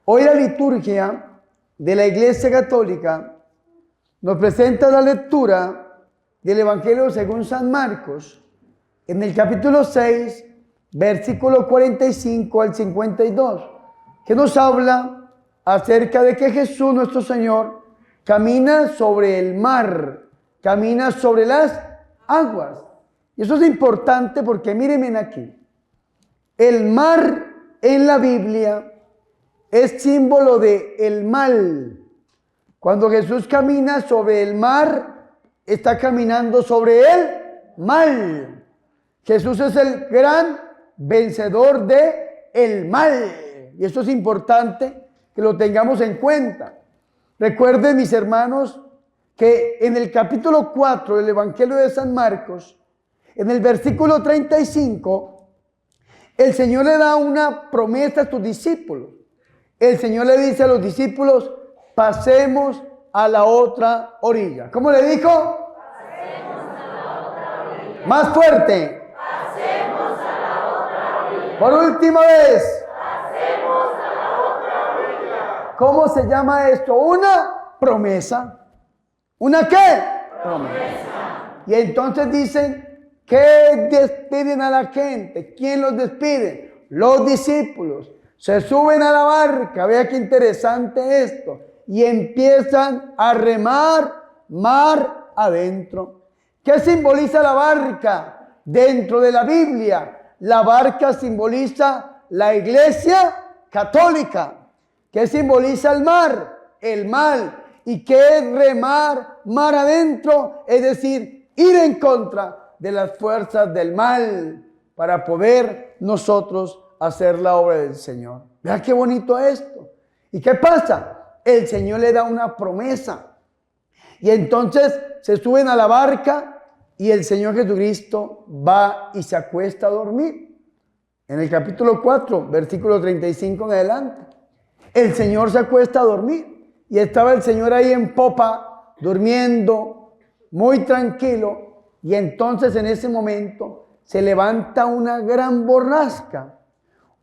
Hoy la liturgia de la Iglesia Católica nos presenta la lectura del Evangelio según San Marcos, en el capítulo 6, versículo 45 al 52, que nos habla acerca de que Jesús, nuestro Señor, camina sobre el mar, camina sobre las aguas. Y eso es importante porque mírenme aquí. El mar en la Biblia es símbolo de el mal. Cuando Jesús camina sobre el mar, está caminando sobre el mal. Jesús es el gran vencedor de el mal. Y eso es importante que lo tengamos en cuenta. Recuerden, mis hermanos, que en el capítulo 4 del Evangelio de San Marcos, en el versículo 35, el Señor le da una promesa a sus discípulos. El Señor le dice a los discípulos: pasemos a la otra orilla. ¿Cómo le dijo? Pasemos a la otra orilla. Más fuerte. Pasemos a la otra orilla. Por última vez. Pasemos a la otra orilla. ¿Cómo se llama esto? Una promesa. ¿Una qué? Promesa. Y entonces dicen que despiden a la gente. ¿Quién los despide? Los discípulos. Se suben a la barca, vea qué interesante esto, y empiezan a remar mar adentro. ¿Qué simboliza la barca dentro de la Biblia? La barca simboliza la Iglesia Católica. ¿Qué simboliza el mar? El mal. ¿Y qué es remar mar adentro? Es decir, ir en contra de las fuerzas del mal para poder nosotros hacer la obra del Señor. Vea qué bonito esto. ¿Y qué pasa? El Señor le da una promesa. Y entonces se suben a la barca y el Señor Jesucristo va y se acuesta a dormir. En el capítulo 4, versículo 35 en adelante. El Señor se acuesta a dormir. Y estaba el Señor ahí en popa, durmiendo, muy tranquilo. Y entonces en ese momento se levanta una gran borrasca.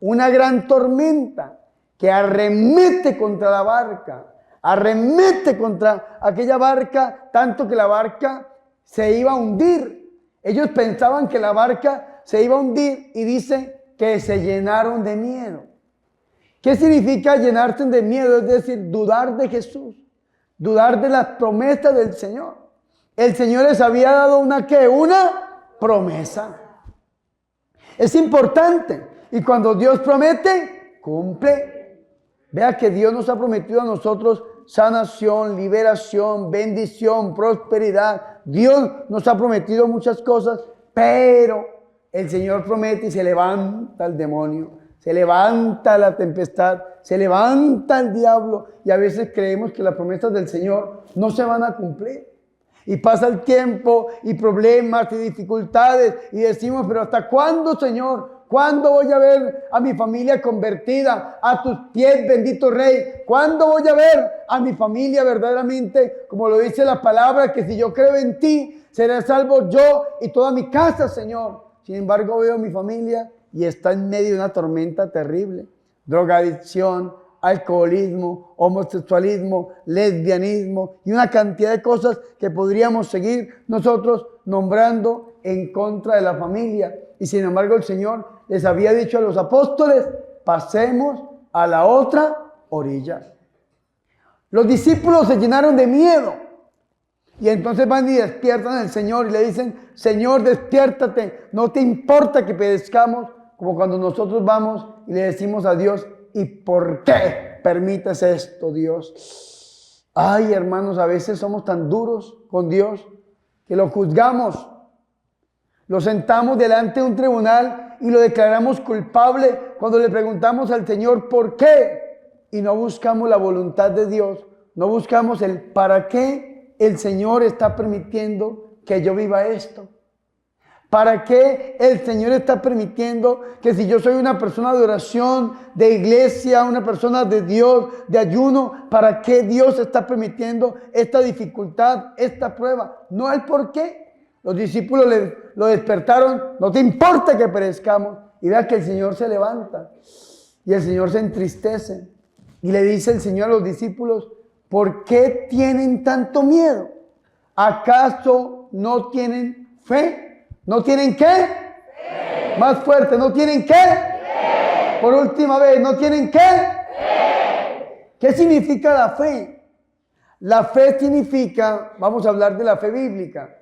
Una gran tormenta que arremete contra la barca, arremete contra aquella barca, tanto que la barca se iba a hundir. Ellos pensaban que la barca se iba a hundir y dice que se llenaron de miedo. ¿Qué significa llenarse de miedo? Es decir, dudar de Jesús, dudar de las promesas del Señor. El Señor les había dado una ¿qué? Una promesa. Es importante. Y cuando Dios promete, cumple. Vea que Dios nos ha prometido a nosotros sanación, liberación, bendición, prosperidad. Dios nos ha prometido muchas cosas, pero el Señor promete y se levanta el demonio, se levanta la tempestad, se levanta el diablo. Y a veces creemos que las promesas del Señor no se van a cumplir. Y pasa el tiempo y problemas y dificultades y decimos: pero ¿hasta cuándo, Señor? ¿Cuándo voy a ver a mi familia convertida a tus pies, bendito Rey? ¿Cuándo voy a ver a mi familia verdaderamente, como lo dice la palabra, que si yo creo en ti, seré salvo yo y toda mi casa, Señor? Sin embargo, veo a mi familia y está en medio de una tormenta terrible. Drogadicción, alcoholismo, homosexualismo, lesbianismo y una cantidad de cosas que podríamos seguir nosotros nombrando en contra de la familia. Y sin embargo el Señor les había dicho a los apóstoles: pasemos a la otra orilla. Los discípulos se llenaron de miedo y entonces van y despiertan al Señor y le dicen: Señor, despiértate, no te importa que perezcamos, como cuando nosotros vamos y le decimos a Dios: ¿y por qué permites esto, Dios? Ay, hermanos, a veces somos tan duros con Dios que lo juzgamos. Lo sentamos delante de un tribunal y lo declaramos culpable cuando le preguntamos al Señor ¿por qué? Y no buscamos la voluntad de Dios, no buscamos el para qué el Señor está permitiendo que yo viva esto. ¿Para qué el Señor está permitiendo que si yo soy una persona de oración, de iglesia, una persona de Dios, de ayuno, para qué Dios está permitiendo esta dificultad, esta prueba? No el por qué. Los discípulos lo despertaron: no te importa que perezcamos. Y vea que el Señor se levanta y el Señor se entristece Y le dice el Señor a los discípulos, ¿por qué tienen tanto miedo? ¿Acaso no tienen fe? ¿No tienen qué? Fe. Más fuerte, ¿no tienen qué? Fe. Por última vez, ¿no tienen qué? Fe. ¿Qué significa la fe? La fe significa, vamos a hablar de la fe bíblica.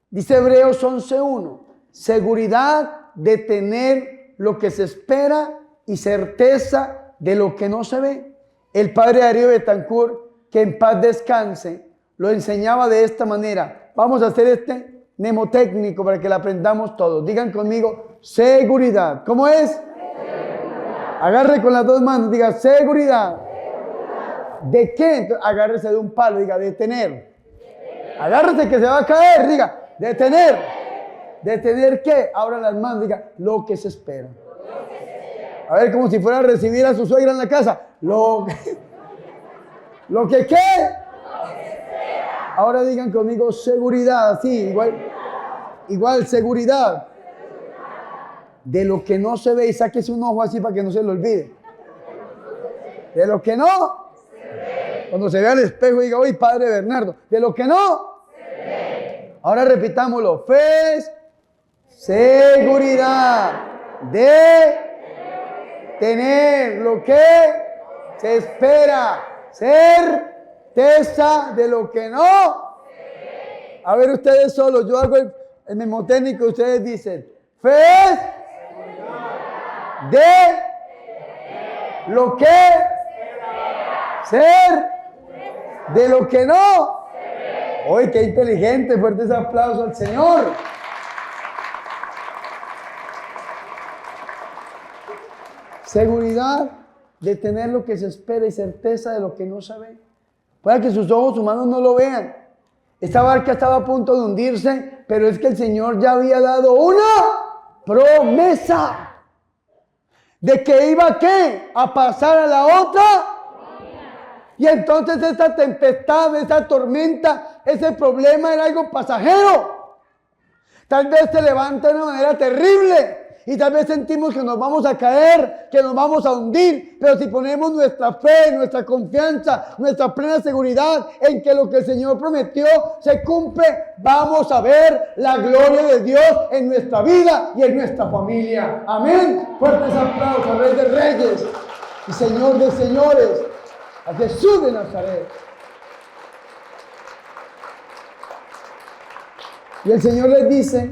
Dice Hebreos 11:1, seguridad de tener lo que se espera y certeza de lo que no se ve. El padre Darío Betancourt, que en paz descanse, lo enseñaba de esta manera. Vamos a hacer este mnemotécnico para que lo aprendamos todos. Digan conmigo, seguridad. ¿Cómo es? Seguridad. Agarre con las dos manos, diga seguridad. ¿De qué? Entonces, agárrese de un palo, diga de tener. Agárrese que se va a caer, diga de tener. ¿De tener qué? Abra las manos, diga lo que se espera. A ver, como si fuera a recibir a su suegra en la casa. ¿Lo que qué? Ahora digan conmigo seguridad, sí, igual seguridad. De lo que no se ve, y sáquese un ojo así para que no se lo olvide. De lo que no. Cuando se vea al espejo diga, oye, padre Bernardo, de lo que no. Ahora repitámoslo. Fe, seguridad de tener lo que se espera, certeza de lo que no. A ver ustedes solos, yo hago el mnemotécnico, ustedes dicen, fe de lo que ser de lo que no. Oye, qué inteligente, fuertes aplausos al Señor. Seguridad de tener lo que se espera y certeza de lo que no se ve. Puede que sus ojos humanos no lo vean. Esta barca estaba a punto de hundirse, pero es que el Señor ya había dado una promesa de que iba ¿qué? A pasar a la otra. Y entonces esta tempestad, esta tormenta, ese problema era algo pasajero. Tal vez se levanta de una manera terrible. Y tal vez sentimos que nos vamos a caer, que nos vamos a hundir. Pero si ponemos nuestra fe, nuestra confianza, nuestra plena seguridad en que lo que el Señor prometió se cumple, vamos a ver la gloria de Dios en nuestra vida y en nuestra familia. Amén. Fuertes aplausos al Rey de Reyes y Señor de Señores, a Jesús de Nazaret. Y el Señor les dice,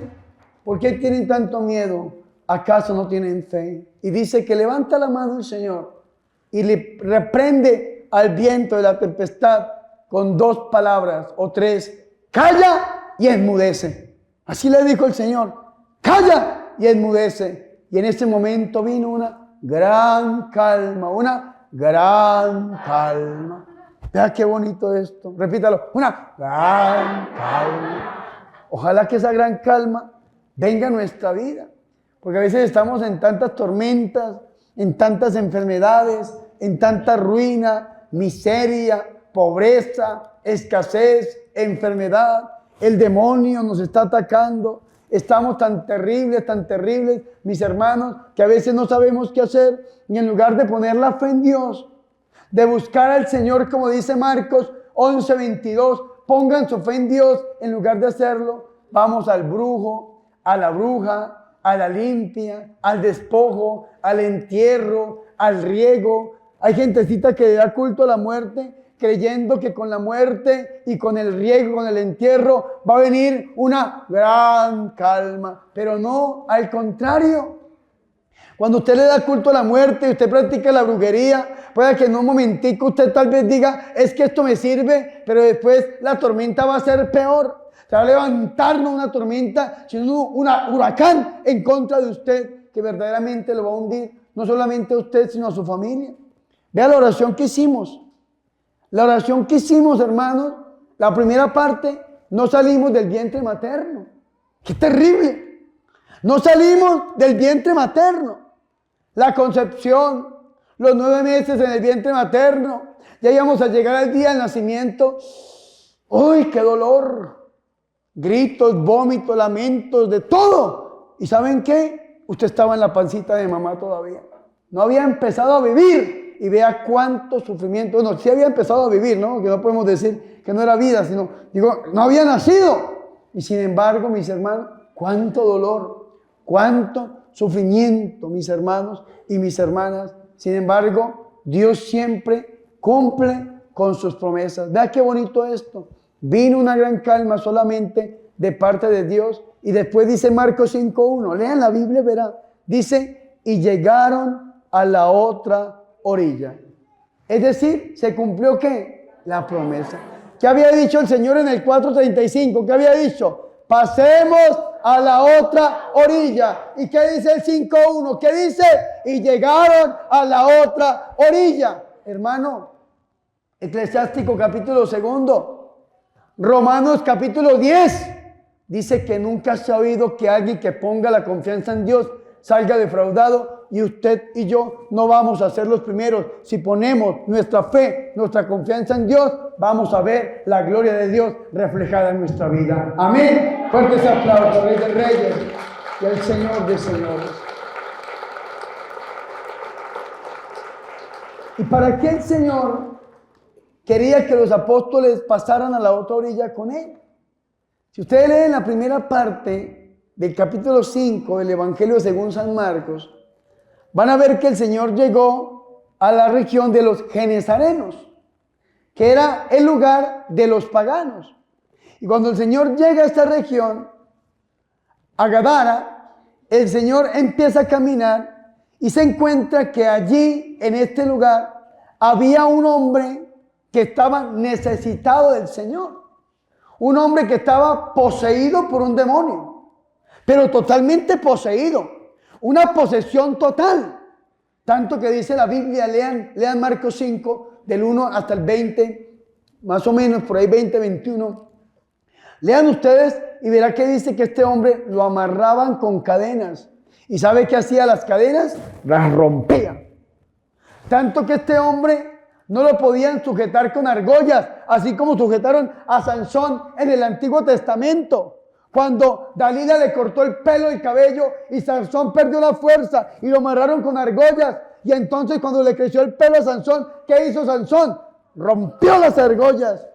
¿por qué tienen tanto miedo? ¿Acaso no tienen fe? Y dice que levanta la mano el Señor y le reprende al viento de la tempestad con dos palabras o tres. Calla y enmudece. Así le dijo el Señor. Calla y enmudece. Y en ese momento vino una gran calma. Una gran calma. Vea qué bonito esto. Repítalo. Una gran calma. Ojalá que esa gran calma venga a nuestra vida. Porque a veces estamos en tantas tormentas, en tantas enfermedades, en tanta ruina, miseria, pobreza, escasez, enfermedad. El demonio nos está atacando. Estamos tan terribles, mis hermanos, que a veces no sabemos qué hacer. Y en lugar de poner la fe en Dios, de buscar al Señor, como dice Marcos 11:22, pongan su fe en Dios, en lugar de hacerlo, vamos al brujo, a la bruja, a la limpia, al despojo, al entierro, al riego. Hay gentecita que le da culto a la muerte, creyendo que con la muerte y con el riego, con el entierro, va a venir una gran calma. Pero no, al contrario. Cuando usted le da culto a la muerte y usted practica la brujería, puede que en un momentico usted tal vez diga, es que esto me sirve, pero después la tormenta va a ser peor. Se va a levantar no una tormenta, sino un huracán en contra de usted, que verdaderamente lo va a hundir, no solamente a usted, sino a su familia. Vea la oración que hicimos. La oración que hicimos, hermanos, la primera parte, no salimos del vientre materno. ¡Qué terrible! No salimos del vientre materno. La concepción, los 9 meses en el vientre materno, ya íbamos a llegar al día del nacimiento. ¡Uy, qué dolor! Gritos, vómitos, lamentos, de todo. ¿Y saben qué? Usted estaba en la pancita de mamá todavía. no había empezado a vivir. Y vea cuánto sufrimiento. Bueno, sí había empezado a vivir, ¿no? Que no podemos decir que no era vida, sino, digo, no había nacido. Y sin embargo, mis hermanos, cuánto dolor, cuánto sufrimiento, mis hermanos y mis hermanas. Sin embargo, Dios siempre cumple con sus promesas. Vea qué bonito esto. Vino una gran calma solamente de parte de Dios. Y después dice Marcos 5:1. Lean la Biblia, verá. Dice, y llegaron a la otra orilla. Es decir, se cumplió ¿qué? La promesa. ¿Qué había dicho el Señor en el 4:35? ¿Qué había dicho? Pasemos a la otra orilla. ¿Y qué dice el 5:1? ¿Qué dice? Y llegaron a la otra orilla. Hermano, Eclesiástico capítulo 2, Romanos capítulo 10, dice que nunca se ha oído que alguien que ponga la confianza en Dios salga defraudado, y usted y yo no vamos a ser los primeros. Si ponemos nuestra fe, nuestra confianza en Dios, vamos a ver la gloria de Dios reflejada en nuestra vida. Amén. Fuertes aplausos, Rey de Reyes y al Señor de Señores. ¿Y para qué el Señor quería que los apóstoles pasaran a la otra orilla con Él? Si ustedes leen la primera parte del capítulo 5 del Evangelio según San Marcos, van a ver que el Señor llegó a la región de los genesarenos, que era el lugar de los paganos. Y cuando el Señor llega a esta región, a Gadara, el Señor empieza a caminar y se encuentra que allí, en este lugar, había un hombre que estaba necesitado del Señor. Un hombre que estaba poseído por un demonio, pero totalmente poseído. Una posesión total. Tanto que dice la Biblia, lean Marcos 5, del 1 hasta el 20, más o menos, por ahí 20, 21. Lean ustedes y verán que dice que este hombre lo amarraban con cadenas. ¿Y sabe qué hacía las cadenas? Las rompía. Tanto que este hombre no lo podían sujetar con argollas, así como sujetaron a Sansón en el Antiguo Testamento. Cuando Dalila le cortó el pelo y cabello y Sansón perdió la fuerza y lo amarraron con argollas. Y entonces cuando le creció el pelo a Sansón, ¿qué hizo Sansón? Rompió las argollas.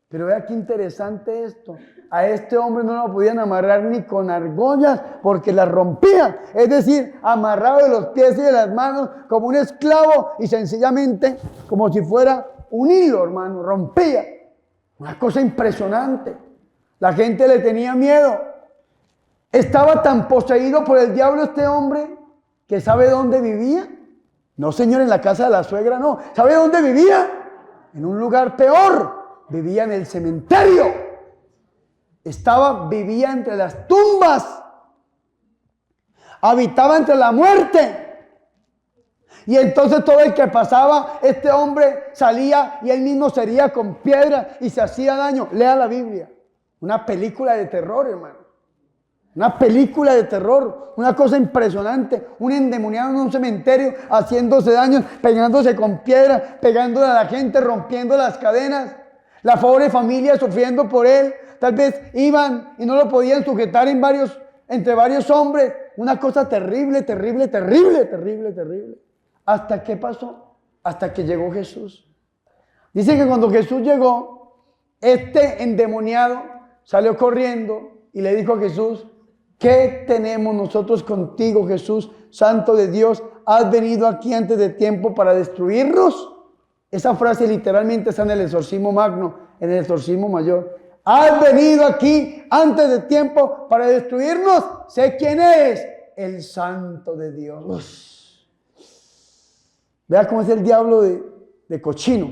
Pero vea qué interesante esto. A este hombre no lo podían amarrar ni con argollas porque las rompía. Es decir, amarrado de los pies y de las manos como un esclavo y sencillamente como si fuera un hilo, hermano. Rompía. Una cosa impresionante. La gente le tenía miedo. Estaba tan poseído por el diablo este hombre que ¿sabe dónde vivía? No, señor, en la casa de la suegra, no. ¿Sabe dónde vivía? En un lugar peor. Vivía en el cementerio. Vivía entre las tumbas. Habitaba entre la muerte. Y entonces todo el que pasaba, este hombre salía y él mismo se hería con piedra y se hacía daño. Lea la Biblia. Una película de terror, hermano. Una película de terror. Una cosa impresionante. Un endemoniado en un cementerio haciéndose daño, pegándose con piedra, pegándole a la gente, rompiendo las cadenas. La pobre familia sufriendo por él. Tal vez iban y no lo podían sujetar entre varios hombres. Una cosa terrible, terrible, terrible, terrible, terrible. ¿Hasta qué pasó? Hasta que llegó Jesús. Dice que cuando Jesús llegó, este endemoniado salió corriendo y le dijo a Jesús: ¿qué tenemos nosotros contigo, Jesús, Santo de Dios? ¿Has venido aquí antes de tiempo para destruirnos? Esa frase literalmente está en el exorcismo magno, en el exorcismo mayor. ¿Has venido aquí antes de tiempo para destruirnos? Sé quién eres, el Santo de Dios. Vea cómo es el diablo de cochino.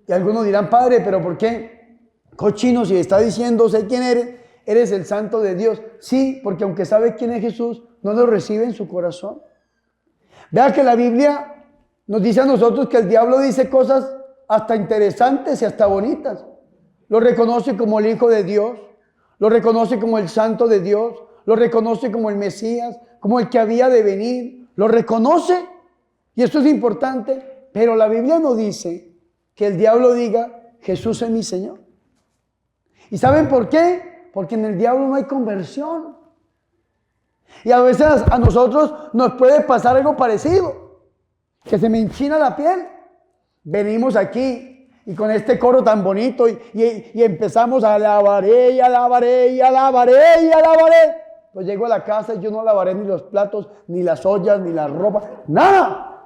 Y algunos dirán: padre, ¿pero por qué cochino si está diciendo sé quién eres? Eres el Santo de Dios. Sí, porque aunque sabe quién es Jesús, no lo recibe en su corazón. Vea que la Biblia nos dice a nosotros que el diablo dice cosas hasta interesantes y hasta bonitas. Lo reconoce como el Hijo de Dios, lo reconoce como el Santo de Dios, lo reconoce como el Mesías, como el que había de venir. Lo reconoce, y esto es importante, pero la Biblia no dice que el diablo diga: Jesús es mi Señor. ¿Y saben por qué? Porque en el diablo no hay conversión. Y a veces a nosotros nos puede pasar algo parecido, que se me enchina la piel. Venimos aquí y con este coro tan bonito y empezamos a alabaré y alabaré y alabaré y alabaré. Pues llego a la casa y yo no lavaré ni los platos, ni las ollas, ni la ropa, nada.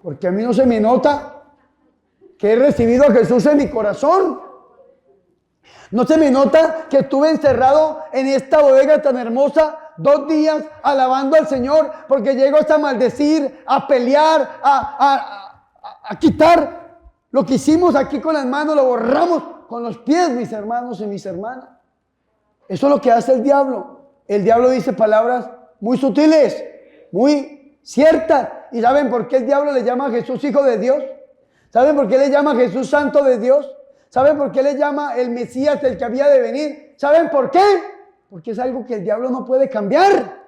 Porque a mí no se me nota que he recibido a Jesús en mi corazón. No se me nota que estuve encerrado en esta bodega tan hermosa 2 días alabando al Señor, porque llego hasta a maldecir, a pelear, a quitar lo que hicimos aquí con las manos, lo borramos con los pies, mis hermanos y mis hermanas. Eso es lo que hace el diablo. El diablo dice palabras muy sutiles, muy ciertas. ¿Y saben por qué el diablo le llama a Jesús Hijo de Dios? ¿Saben por qué le llama a Jesús Santo de Dios? ¿Saben por qué le llama el Mesías, el que había de venir? ¿Saben por qué? Porque es algo que el diablo no puede cambiar.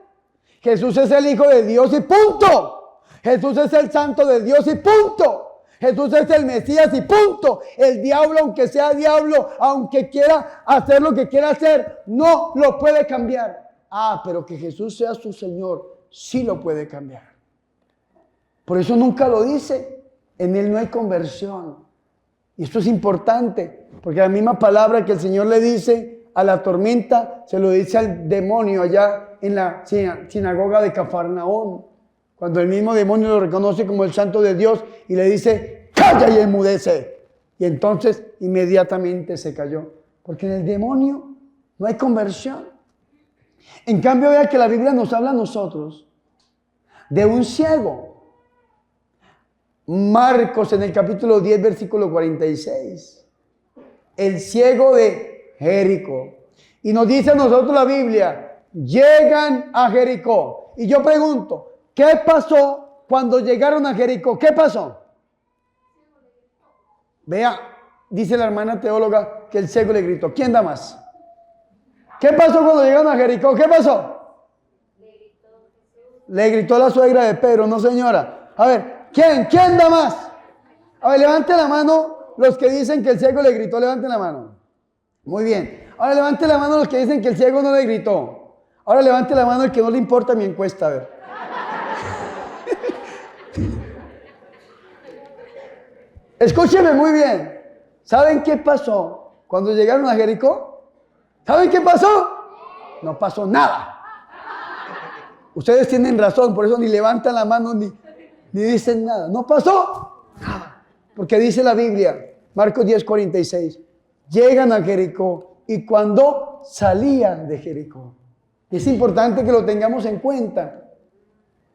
Jesús es el Hijo de Dios y punto. Jesús es el Santo de Dios y punto. Jesús es el Mesías y punto. El diablo, aunque sea diablo, aunque quiera hacer lo que quiera hacer, no lo puede cambiar. Pero que Jesús sea su Señor, sí lo puede cambiar. Por eso nunca lo dice. En Él no hay conversión. Y esto es importante, porque la misma palabra que el Señor le dice a la tormenta, se lo dice al demonio allá en la sinagoga de Cafarnaón, cuando el mismo demonio lo reconoce como el Santo de Dios y le dice, calla y enmudece. Y entonces inmediatamente se cayó, porque en el demonio no hay conversión. En cambio, vea que la Biblia nos habla a nosotros de un ciego. Marcos en el capítulo 10, versículo 46. El ciego de Jericó. Y nos dice a nosotros la Biblia, llegan a Jericó. Y yo pregunto, ¿qué pasó cuando llegaron a Jericó? ¿Qué pasó? Vea, dice la hermana teóloga que el ciego le gritó. ¿Quién da más? ¿Qué pasó cuando llegaron a Jericó? ¿Qué pasó? Le gritó la suegra de Pedro, no señora. A ver, ¿quién da más? A ver, levante la mano los que dicen que el ciego le gritó, levanten la mano. Muy bien. Ahora levante la mano los que dicen que el ciego no le gritó. Ahora levante la mano el que no le importa mi encuesta, a ver. Escúcheme muy bien. ¿Saben qué pasó cuando llegaron a Jericó? ¿Saben qué pasó? No pasó nada. Ustedes tienen razón, por eso ni levantan la mano ni dicen nada. No pasó nada. Porque dice la Biblia, Marcos 10, 46, llegan a Jericó y cuando salían de Jericó. Es importante que lo tengamos en cuenta.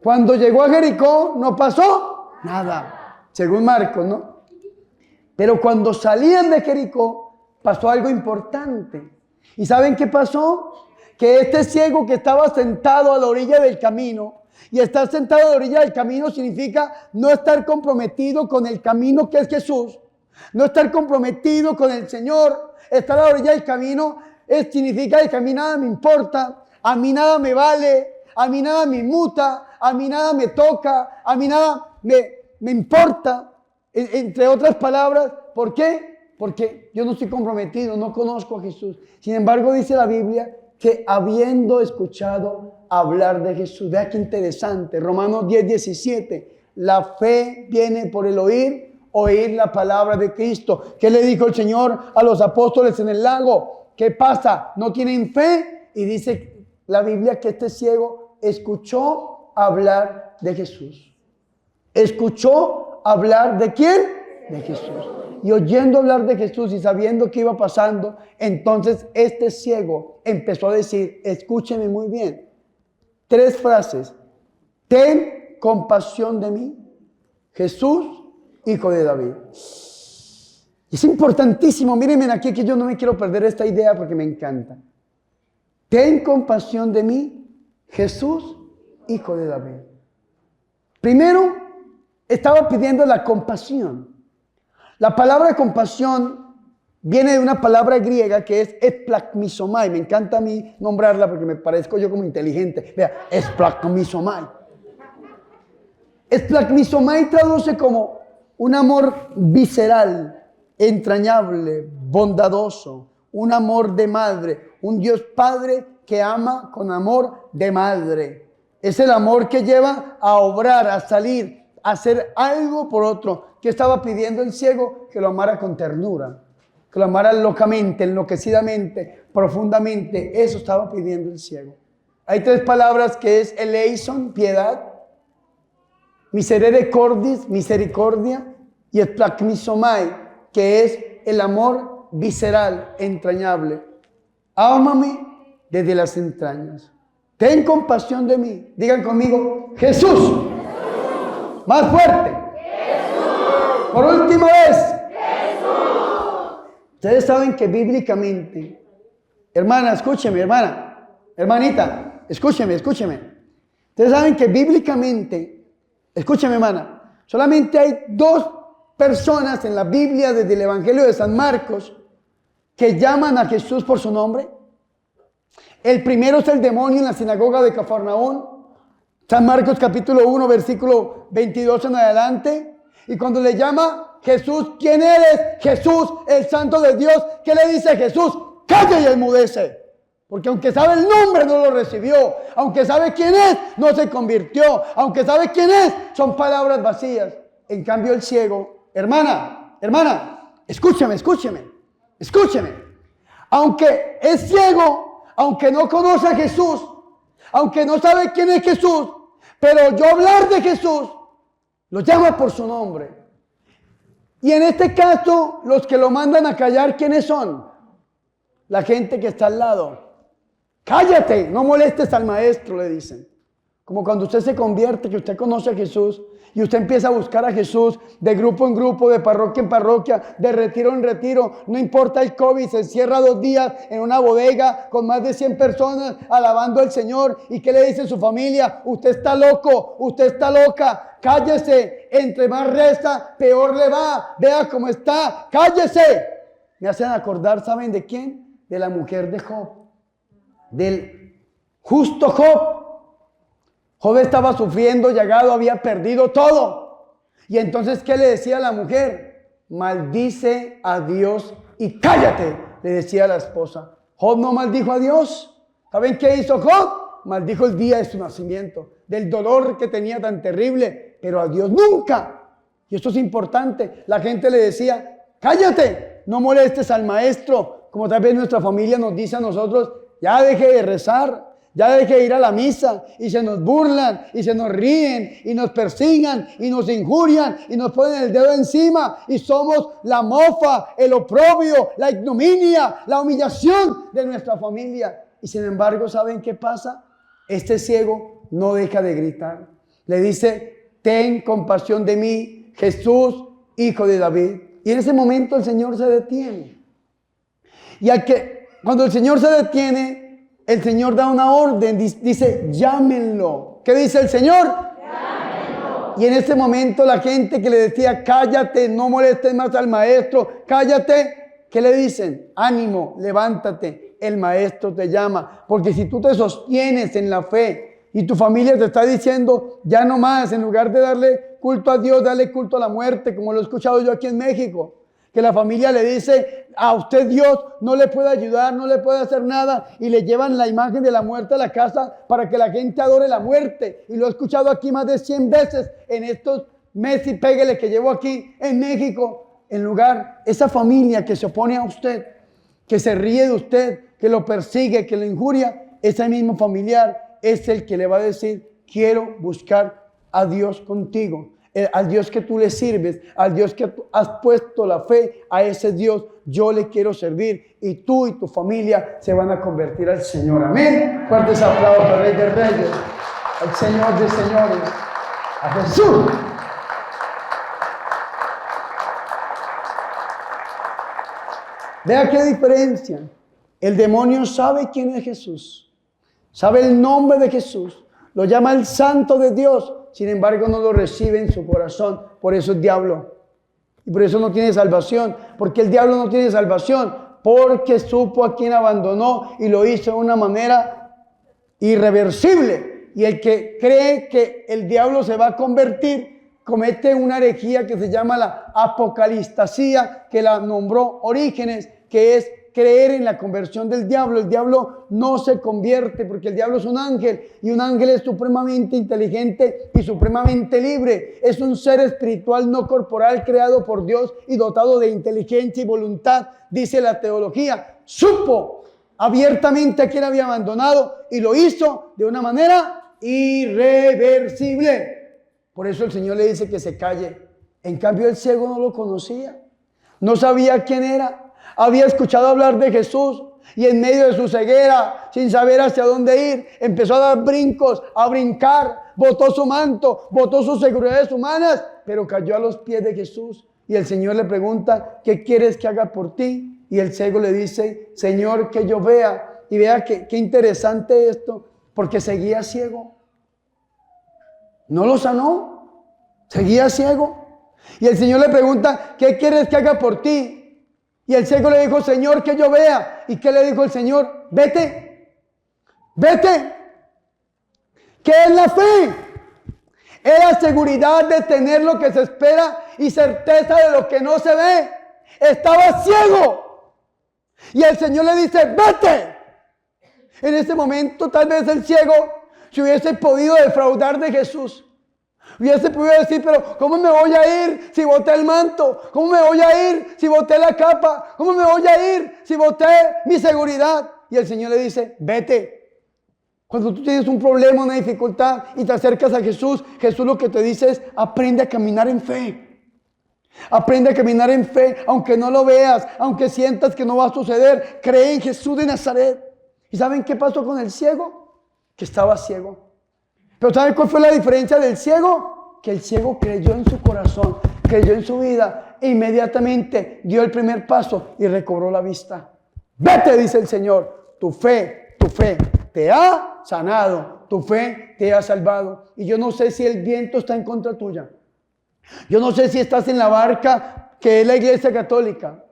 Cuando llegó a Jericó no pasó nada, según Marcos, ¿no? Pero cuando salían de Jericó pasó algo importante. ¿Y saben qué pasó? Que este ciego que estaba sentado a la orilla del camino, y estar sentado a la orilla del camino significa no estar comprometido con el camino que es Jesús, no estar comprometido con el Señor. Estar a la orilla del camino significa que a mí nada me importa, a mí nada me vale, a mí nada me inmuta, a mí nada me toca, a mí nada me importa, entre otras palabras. ¿Por qué? Porque yo no estoy comprometido, no conozco a Jesús. Sin embargo, dice la Biblia que habiendo escuchado hablar de Jesús, vea qué interesante, Romanos 10, 17, la fe viene por el oír la palabra de Cristo. ¿Qué le dijo el Señor a los apóstoles en el lago? ¿Qué pasa? ¿No tienen fe? Y dice la Biblia que este ciego escuchó hablar de Jesús. ¿Escuchó hablar de quién? De Jesús. Y oyendo hablar de Jesús y sabiendo qué iba pasando, entonces este ciego empezó a decir, escúcheme muy bien, 3 frases: ten compasión de mí, Jesús, Hijo de David. Es importantísimo, mírenme aquí que yo no me quiero perder esta idea porque me encanta. Ten compasión de mí, Jesús, Hijo de David. Primero, estaba pidiendo la compasión. La palabra compasión viene de una palabra griega que es esplagmisomai. Me encanta a mí nombrarla porque me parezco yo como inteligente. Vea, esplagmisomai. Esplagmisomai traduce como un amor visceral, entrañable, bondadoso, un amor de madre, un Dios Padre que ama con amor de madre. Es el amor que lleva a obrar, a salir, a hacer algo por otro. ¿Qué estaba pidiendo el ciego? Que lo amara con ternura, que lo amara locamente, enloquecidamente, profundamente. Eso estaba pidiendo el ciego. Hay 3 palabras que es eleison, piedad, miserere cordis, misericordia, y esplacmisomai, que es el amor visceral, entrañable. Ámame desde las entrañas. Ten compasión de mí. Digan conmigo, Jesús. Jesús. Más fuerte. Jesús. Por última vez. Jesús. Ustedes saben que bíblicamente, hermana, escúcheme, hermana, hermanita, escúcheme. Ustedes saben que bíblicamente, escúcheme, hermana, solamente hay 2 personas en la Biblia desde el Evangelio de San Marcos que llaman a Jesús por su nombre. El primero es el demonio en la sinagoga de Cafarnaún, San Marcos capítulo 1, versículo 22 en adelante. Y cuando le llama Jesús, ¿quién eres? Jesús, el Santo de Dios. ¿Qué le dice Jesús? Calla y enmudece. Porque aunque sabe el nombre, no lo recibió. Aunque sabe quién es, no se convirtió. Aunque sabe quién es, son palabras vacías. En cambio el ciego, hermana, escúcheme. Aunque es ciego, aunque no conoce a Jesús, aunque no sabe quién es Jesús, pero yo hablar de Jesús, lo llama por su nombre. Y en este caso, los que lo mandan a callar, ¿quiénes son? La gente que está al lado. Cállate, no molestes al maestro, le dicen. Como cuando usted se convierte, que usted conoce a Jesús y usted empieza a buscar a Jesús de grupo en grupo, de parroquia en parroquia, de retiro en retiro. No importa el COVID, se encierra 2 días en una bodega con más de 100 personas alabando al Señor. ¿Y qué le dice su familia? Usted está loco, usted está loca. Cállese, entre más reza, peor le va. Vea cómo está, cállese. Me hacen acordar, ¿saben de quién? De la mujer de Job, del justo Job. Job estaba sufriendo, llagado, había perdido todo. Y entonces, ¿qué le decía a la mujer? Maldice a Dios y cállate, le decía a la esposa. Job no maldijo a Dios. ¿Saben qué hizo Job? Maldijo el día de su nacimiento, del dolor que tenía tan terrible, pero a Dios nunca. Y esto es importante. La gente le decía, cállate, no molestes al maestro. Como tal vez nuestra familia nos dice a nosotros, ya deje de rezar. Ya deje de ir a la misa y se nos burlan y se nos ríen y nos persigan y nos injurian y nos ponen el dedo encima y somos la mofa, el oprobio, la ignominia, la humillación de nuestra familia. Y sin embargo, ¿saben qué pasa? Este ciego no deja de gritar. Le dice, ten compasión de mí, Jesús, hijo de David. Y en ese momento el Señor se detiene. Y cuando el Señor se detiene, el Señor da una orden, dice, llámenlo. ¿Qué dice el Señor? Llámenlo. Y en ese momento la gente que le decía, cállate, no molestes más al maestro, cállate, ¿qué le dicen? Ánimo, levántate, el maestro te llama. Porque si tú te sostienes en la fe y tu familia te está diciendo, ya no más, en lugar de darle culto a Dios, dale culto a la muerte, como lo he escuchado yo aquí en México. Que la familia le dice, a usted Dios no le puede ayudar, no le puede hacer nada, y le llevan la imagen de la muerte a la casa para que la gente adore la muerte. Y lo he escuchado aquí más de 100 veces en estos meses y péguele que llevo aquí en México. En lugar, esa familia que se opone a usted, que se ríe de usted, que lo persigue, que lo injuria, ese mismo familiar es el que le va a decir, quiero buscar a Dios contigo. Al Dios que tú le sirves, al Dios que tú has puesto la fe, a ese Dios yo le quiero servir y tú y tu familia se van a convertir al Señor. Amén. Fuertes aplausos al Rey de Reyes, al Señor de Señores, a Jesús. Vea qué diferencia. El demonio sabe quién es Jesús, sabe el nombre de Jesús, lo llama el Santo de Dios. Sin embargo, no lo recibe en su corazón. Por eso es diablo. Y por eso no tiene salvación. Porque el diablo no tiene salvación. Porque supo a quien abandonó y lo hizo de una manera irreversible. Y el que cree que el diablo se va a convertir, comete una herejía que se llama la apocalistasía, que la nombró Orígenes, que es creer en la conversión del diablo. El diablo no se convierte porque el diablo es un ángel y un ángel es supremamente inteligente y supremamente libre. Es un ser espiritual no corporal creado por Dios y dotado de inteligencia y voluntad, dice la teología. Supo abiertamente a quien había abandonado y lo hizo de una manera irreversible. Por eso el Señor le dice que se calle. En cambio el ciego no lo conocía, no sabía quién era. Había escuchado hablar de Jesús y en medio de su ceguera, sin saber hacia dónde ir, empezó a dar brincos, a brincar, botó su manto, botó sus seguridades humanas, pero cayó a los pies de Jesús. Y el Señor le pregunta: ¿qué quieres que haga por ti? Y el ciego le dice: Señor, que yo vea. Y vea qué interesante esto, porque seguía ciego. No lo sanó, seguía ciego. Y el Señor le pregunta: ¿qué quieres que haga por ti? Y el ciego le dijo: Señor, que yo vea. ¿Y qué le dijo el Señor? Vete, vete. ¿Qué es la fe? Es la seguridad de tener lo que se espera y certeza de lo que no se ve. Estaba ciego y el Señor le dice: vete. En ese momento tal vez el ciego se hubiese podido defraudar de Jesús. Hubiese podido decir: pero ¿cómo me voy a ir si boté el manto? ¿Cómo me voy a ir si boté la capa? ¿Cómo me voy a ir si boté mi seguridad? Y el Señor le dice: vete. Cuando tú tienes un problema, una dificultad y te acercas a Jesús, Jesús lo que te dice es: aprende a caminar en fe. Aprende a caminar en fe, aunque no lo veas, aunque sientas que no va a suceder. Cree en Jesús de Nazaret. ¿Y saben qué pasó con el ciego? Que estaba ciego. Pero ¿saben cuál fue la diferencia del ciego? Que el ciego creyó en su corazón, creyó en su vida e inmediatamente dio el primer paso y recobró la vista. Vete, dice el Señor, tu fe te ha sanado, tu fe te ha salvado. Y yo no sé si el viento está en contra tuya. Yo no sé si estás en la barca que es la Iglesia Católica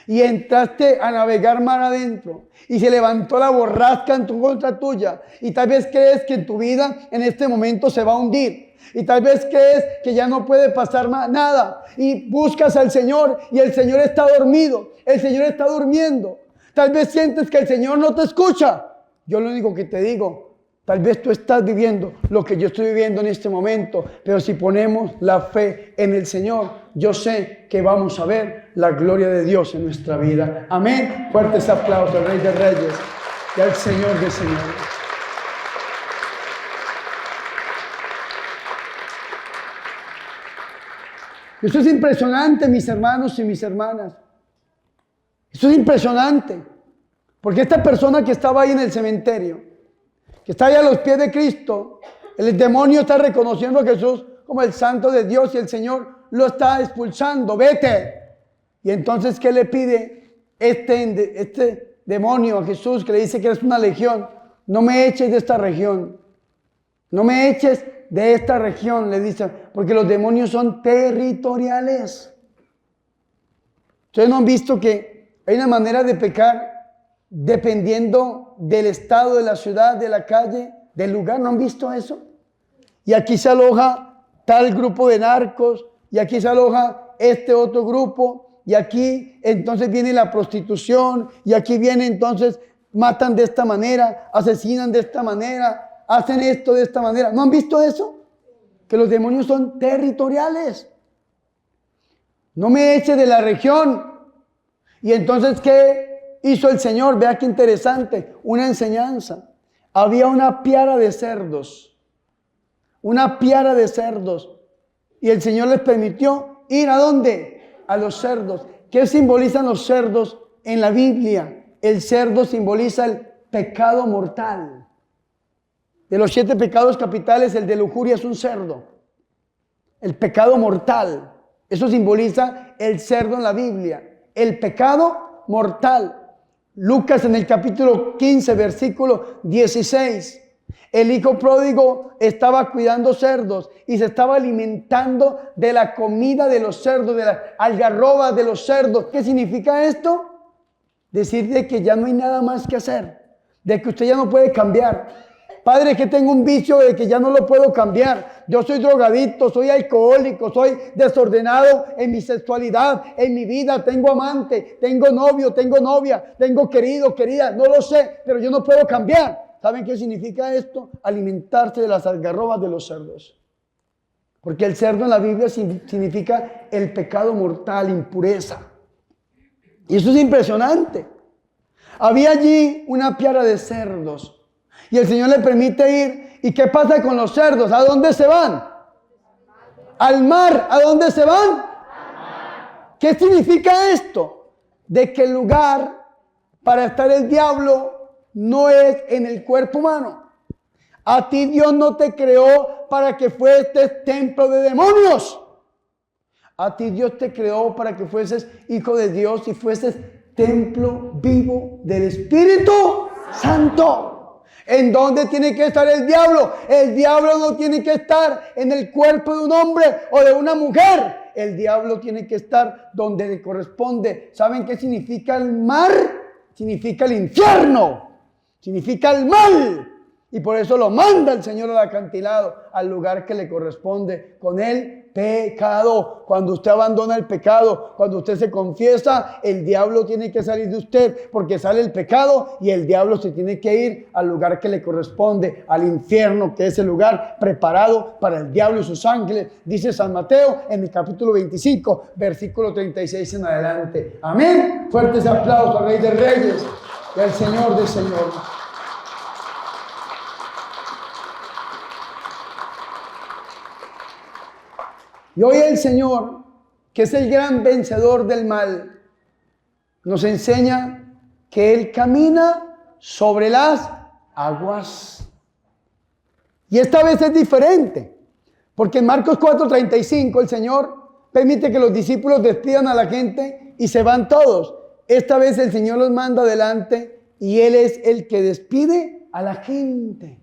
y entraste a navegar mar adentro y se levantó la borrasca en tu contra tuya y tal vez crees que en tu vida en este momento se va a hundir y tal vez crees que ya no puede pasar nada y buscas al Señor y el Señor está dormido, el Señor está durmiendo. Tal vez sientes que el Señor no te escucha. Yo lo único que te digo: tal vez tú estás viviendo lo que yo estoy viviendo en este momento, pero si ponemos la fe en el Señor, yo sé que vamos a ver la gloria de Dios en nuestra vida. Amén. Fuertes aplausos al Rey de Reyes y al Señor de Señores. Esto es impresionante, mis hermanos y mis hermanas. Esto es impresionante, porque esta persona que estaba ahí en el cementerio, que está ahí a los pies de Cristo, el demonio está reconociendo a Jesús como el Santo de Dios y el Señor lo está expulsando. Vete. Y entonces, ¿qué le pide este demonio a Jesús, que le dice que eres una legión? No me eches de esta región. No me eches de esta región, le dice, porque los demonios son territoriales. Ustedes no han visto que hay una manera de pecar dependiendo del estado, de la ciudad, de la calle, del lugar. ¿No han visto eso? Y aquí se aloja tal grupo de narcos, y aquí se aloja este otro grupo, y aquí entonces viene la prostitución, y aquí viene entonces matan de esta manera, asesinan de esta manera, hacen esto de esta manera. ¿No han visto eso? Que los demonios son territoriales. No me eche de la región. Y entonces, ¿qué hizo el Señor? Vea qué interesante, una enseñanza. Había una piara de cerdos, una piara de cerdos, y el Señor les permitió ir ¿a dónde? A los cerdos. ¿Qué simbolizan los cerdos en la Biblia? El cerdo simboliza el pecado mortal. De los 7 pecados capitales, el de lujuria es un cerdo. El pecado mortal, eso simboliza el cerdo en la Biblia. El pecado mortal. Lucas en el capítulo 15, versículo 16. El hijo pródigo estaba cuidando cerdos y se estaba alimentando de la comida de los cerdos, de la algarroba de los cerdos. ¿Qué significa esto? Decir de que ya no hay nada más que hacer, de que usted ya no puede cambiar. Padre, que tengo un vicio de que ya no lo puedo cambiar. Yo soy drogadicto, soy alcohólico, soy desordenado en mi sexualidad, en mi vida. Tengo amante, tengo novio, tengo novia, tengo querido, querida. No lo sé, pero yo no puedo cambiar. ¿Saben qué significa esto? Alimentarse de las algarrobas de los cerdos. Porque el cerdo en la Biblia significa el pecado mortal, impureza. Y eso es impresionante. Había allí una piara de cerdos. Y el Señor le permite ir. ¿Y qué pasa con los cerdos? ¿A dónde se van? Al mar. ¿A dónde se van? ¿Qué significa esto? De que el lugar para estar el diablo no es en el cuerpo humano. A ti Dios no te creó para que fueses templo de demonios. A ti Dios te creó para que fueses hijo de Dios y fueses templo vivo del Espíritu Santo. ¿En dónde tiene que estar el diablo? El diablo no tiene que estar en el cuerpo de un hombre o de una mujer. El diablo tiene que estar donde le corresponde. ¿Saben qué significa el mar? Significa el infierno. Significa el mal. Y por eso lo manda el Señor al acantilado, al lugar que le corresponde con el pecado. Cuando usted abandona el pecado, cuando usted se confiesa, el diablo tiene que salir de usted, porque sale el pecado y el diablo se tiene que ir al lugar que le corresponde, al infierno, que es el lugar preparado para el diablo y sus ángeles, dice San Mateo en el capítulo 25, versículo 36 en adelante. Amén. Fuertes aplausos al Rey de Reyes y al Señor de Señores. Y hoy el Señor, que es el gran vencedor del mal, nos enseña que Él camina sobre las aguas. Y esta vez es diferente, porque en Marcos 4:35 el Señor permite que los discípulos despidan a la gente y se van todos. Esta vez el Señor los manda adelante y Él es el que despide a la gente.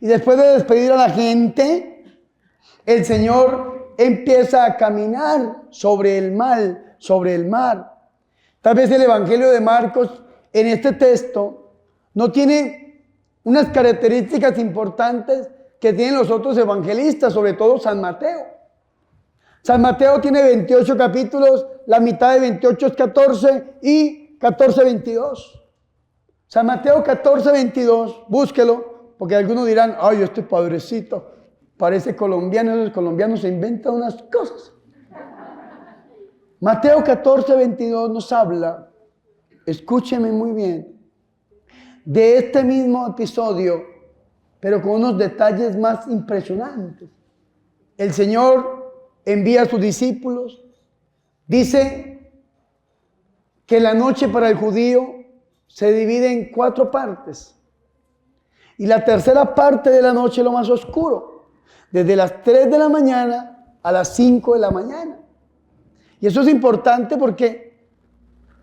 Y después de despedir a la gente, el Señor empieza a caminar sobre el mar, sobre el mar. Tal vez el Evangelio de Marcos en este texto no tiene unas características importantes que tienen los otros evangelistas, sobre todo San Mateo. San Mateo tiene 28 capítulos, la mitad de 28 es 14 y 14, 22. San Mateo 14, 22, búsquelo, porque algunos dirán, ay, este padrecito parece colombiano, los colombianos se inventan unas cosas. Mateo 14, 22 nos habla, escúcheme muy bien, de este mismo episodio, pero con unos detalles más impresionantes. El Señor envía a sus discípulos, dice que la noche para el judío se divide en 4 partes. Y la tercera parte de la noche es lo más oscuro. Desde las 3 de la mañana a las 5 de la mañana. Y eso es importante porque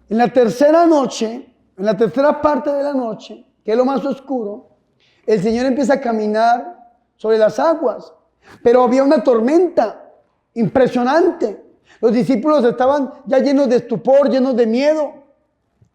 en la tercera noche, en la tercera parte de la noche, que es lo más oscuro, el Señor empieza a caminar sobre las aguas. Pero había una tormenta impresionante. Los discípulos estaban ya llenos de estupor, llenos de miedo.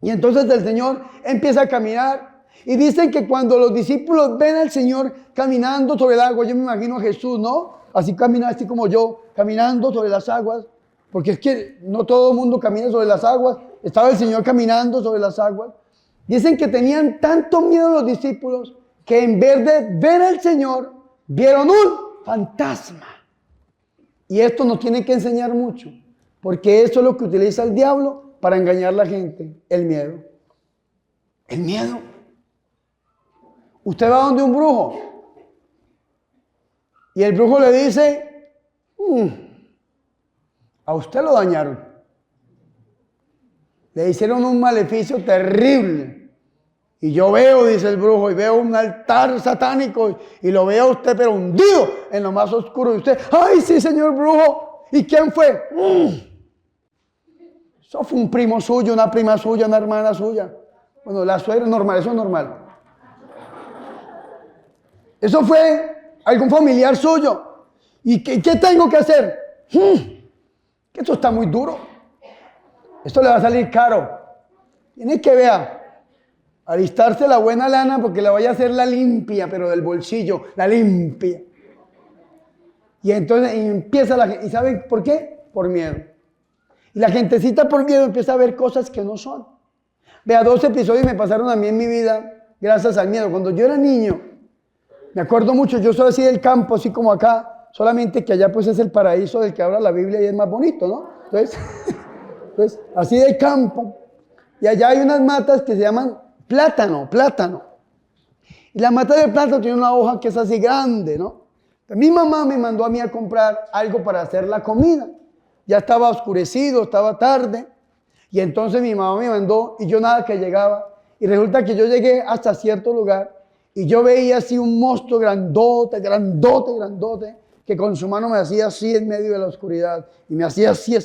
Y entonces el Señor empieza a caminar. Y dicen que cuando los discípulos ven al Señor caminando sobre el agua, yo me imagino a Jesús, ¿no? Así camina, así como yo, caminando sobre las aguas, porque es que no todo el mundo camina sobre las aguas. Estaba el Señor caminando sobre las aguas. Dicen que tenían tanto miedo los discípulos que en vez de ver al Señor, vieron un fantasma. Y esto nos tiene que enseñar mucho, porque eso es lo que utiliza el diablo para engañar a la gente, el miedo. El miedo. Usted va donde un brujo y el brujo le dice, a usted lo dañaron. Le hicieron un maleficio terrible. Y yo veo, dice el brujo, y veo un altar satánico y lo veo a usted pero hundido en lo más oscuro. Y usted, ay, sí, señor brujo. ¿Y quién fue? Eso fue un primo suyo, una prima suya, una hermana suya. Bueno, la suegra es normal, eso es normal. Eso fue algún familiar suyo. ¿Y qué tengo que hacer? Que esto está muy duro. Esto le va a salir caro. Tiene que ver. alistarse la buena lana porque la vaya a hacer la limpia, pero del bolsillo, la limpia. Y entonces empieza la gente. ¿Y saben por qué? Por miedo. Y la gentecita por miedo empieza a ver cosas que no son. Vea, 2 episodios me pasaron a mí en mi vida gracias al miedo. Cuando yo era niño, me acuerdo mucho, yo soy así del campo, así como acá, solamente que allá pues es el paraíso del que habla la Biblia y es más bonito, ¿no? Entonces así del campo. Y allá hay unas matas que se llaman plátano. Y la mata de plátano tiene una hoja que es así grande, ¿no? Mi mamá me mandó a mí a comprar algo para hacer la comida. Ya estaba oscurecido, estaba tarde. Y entonces mi mamá me mandó y yo nada que llegaba. Y resulta que yo llegué hasta cierto lugar y yo veía así un monstruo grandote, que con su mano me hacía así en medio de la oscuridad. Y me hacía así.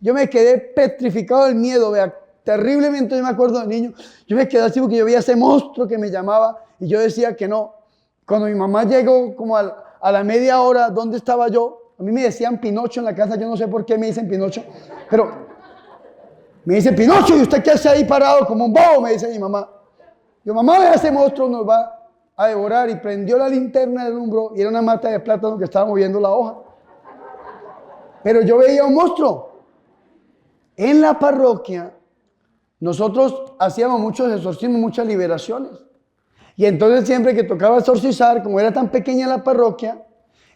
Yo me quedé petrificado del miedo, vea, terriblemente. Yo me acuerdo de niño. Yo me quedé así porque yo veía ese monstruo que me llamaba y yo decía que no. Cuando mi mamá llegó como a la media hora, ¿dónde estaba yo? A mí me decían Pinocho en la casa, yo no sé por qué me dicen Pinocho, pero me dicen Pinocho, ¿y usted qué hace ahí parado como un bobo? Me dice mi mamá. Yo, mamá, ve, ese monstruo nos va a devorar. Y prendió la linterna del alumbró y era una mata de plátano que estaba moviendo la hoja. Pero yo veía un monstruo. En la parroquia, nosotros hacíamos muchos exorcismos, muchas liberaciones. Y entonces siempre que tocaba exorcizar, como era tan pequeña la parroquia,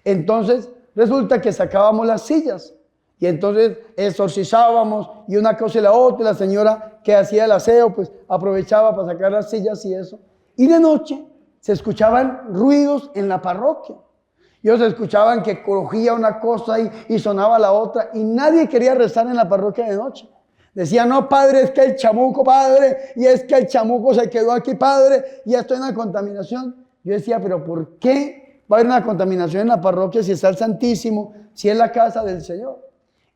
entonces resulta que sacábamos las sillas. Y entonces exorcizábamos y una cosa y la otra. Y la señora que hacía el aseo, pues aprovechaba para sacar las sillas y eso. Y de noche se escuchaban ruidos en la parroquia. Ellos escuchaban que crujía una cosa y sonaba la otra. Y nadie quería rezar en la parroquia de noche. Decía, no, padre, es que el chamuco, padre, y es que el chamuco se quedó aquí, padre, y esto es una contaminación. Yo decía, pero ¿por qué va a haber una contaminación en la parroquia si está el Santísimo, si es la casa del Señor?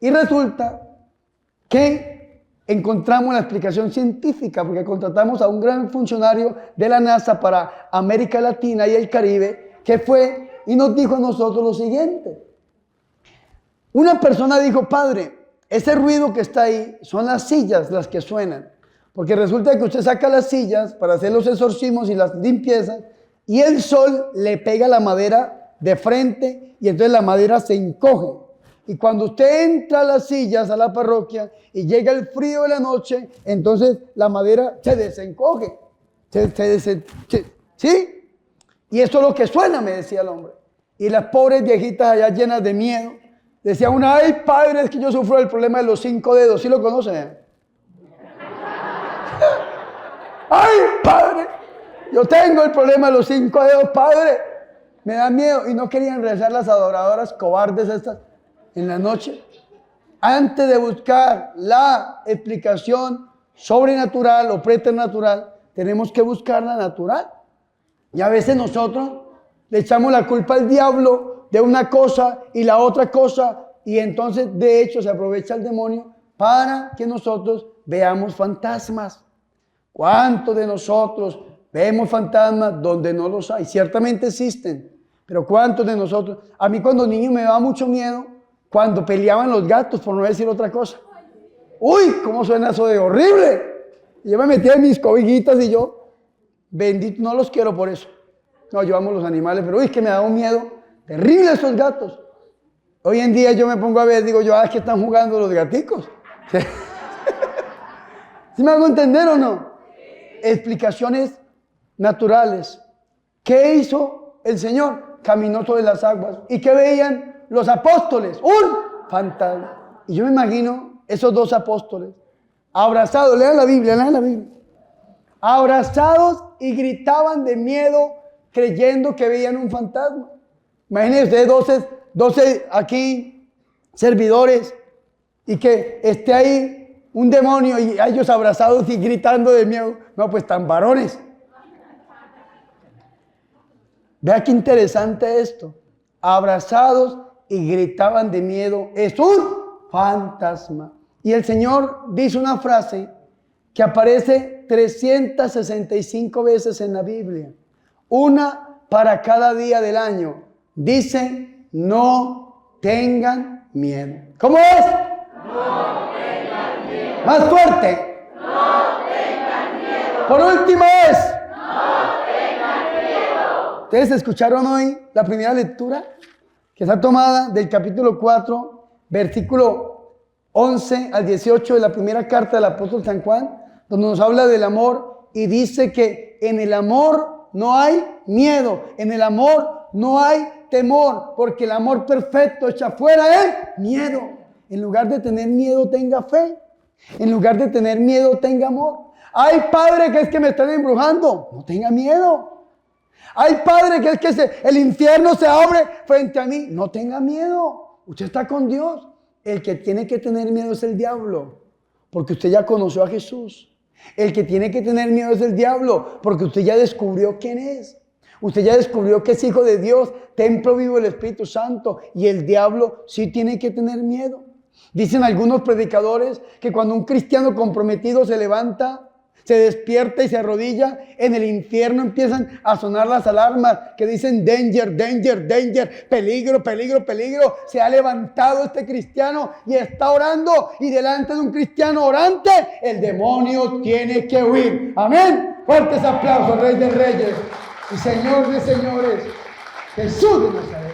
Y resulta que encontramos la explicación científica, porque contratamos a un gran funcionario de la NASA para América Latina y el Caribe, que fue y nos dijo a nosotros lo siguiente. Una persona dijo, padre, ese ruido que está ahí son las sillas las que suenan, porque resulta que usted saca las sillas para hacer los exorcismos y las limpiezas y el sol le pega la madera de frente y entonces la madera se encoge. Y cuando usted entra a las sillas a la parroquia y llega el frío de la noche, entonces la madera se desencoge. ¿Sí? Y eso es lo que suena, me decía el hombre. Y las pobres viejitas allá llenas de miedo decían una, ay padre, es que yo sufro del problema de los 5 dedos. ¿Sí lo conocen? Ay padre, yo tengo el problema de los 5 dedos, padre. Me da miedo. Y no querían rezar las adoradoras cobardes estas en la noche. Antes de buscar la explicación sobrenatural o preternatural, tenemos que buscar la natural. Y a veces nosotros le echamos la culpa al diablo de una cosa y la otra cosa, y entonces de hecho se aprovecha el demonio para que nosotros veamos fantasmas. ¿Cuántos de nosotros vemos fantasmas donde no los hay? Ciertamente existen, pero ¿cuántos de nosotros? A mí cuando niño me daba mucho miedo cuando peleaban los gatos, por no decir otra cosa. Uy, ¿cómo suena eso de horrible? Y yo me metía en mis cobijitas y yo, bendito, no los quiero por eso. No, yo amo los animales, pero uy, que me da un miedo terrible esos gatos. Hoy en día yo me pongo a ver, digo yo, es que están jugando los gaticos. ¿Sí me hago entender o no? Explicaciones naturales. ¿Qué hizo el Señor? Caminó sobre las aguas. ¿Y qué veían los apóstoles? Un fantasma. Y yo me imagino esos 2 apóstoles abrazados, lean la Biblia, abrazados y gritaban de miedo creyendo que veían un fantasma. Imagínense ustedes 12 aquí servidores y que esté ahí un demonio y ellos abrazados y gritando de miedo. No, pues tan varones. Vea qué interesante esto. Abrazados y gritaban de miedo. Es un fantasma. Y el Señor dice una frase que aparece 365 veces en la Biblia. Una para cada día del año. Dice, no tengan miedo. ¿Cómo es? No tengan miedo. Más fuerte. No tengan miedo. Por última vez. ¿Ustedes escucharon hoy la primera lectura? Que está tomada del capítulo 4, versículo 11 al 18 de la primera carta del apóstol San Juan, donde nos habla del amor y dice que en el amor no hay miedo, en el amor no hay temor, porque el amor perfecto echa fuera el miedo. En lugar de tener miedo, tenga fe. En lugar de tener miedo, tenga amor. Hay padre que es que me están embrujando, no tenga miedo. Hay padre que es que el infierno se abre frente a mí, no tenga miedo. Usted está con Dios. El que tiene que tener miedo es el diablo, porque usted ya conoció a Jesús. El que tiene que tener miedo es el diablo, porque usted ya descubrió quién es. Usted ya descubrió que es hijo de Dios, templo vivo del Espíritu Santo, y el diablo sí tiene que tener miedo. Dicen algunos predicadores que cuando un cristiano comprometido se levanta, se despierta y se arrodilla, en el infierno empiezan a sonar las alarmas que dicen danger, danger, danger, peligro, peligro, peligro. Se ha levantado este cristiano y está orando, y delante de un cristiano orante, el demonio tiene que huir. Amén. Fuertes aplausos, Rey de Reyes y Señor de Señores, Jesús de Nazaret.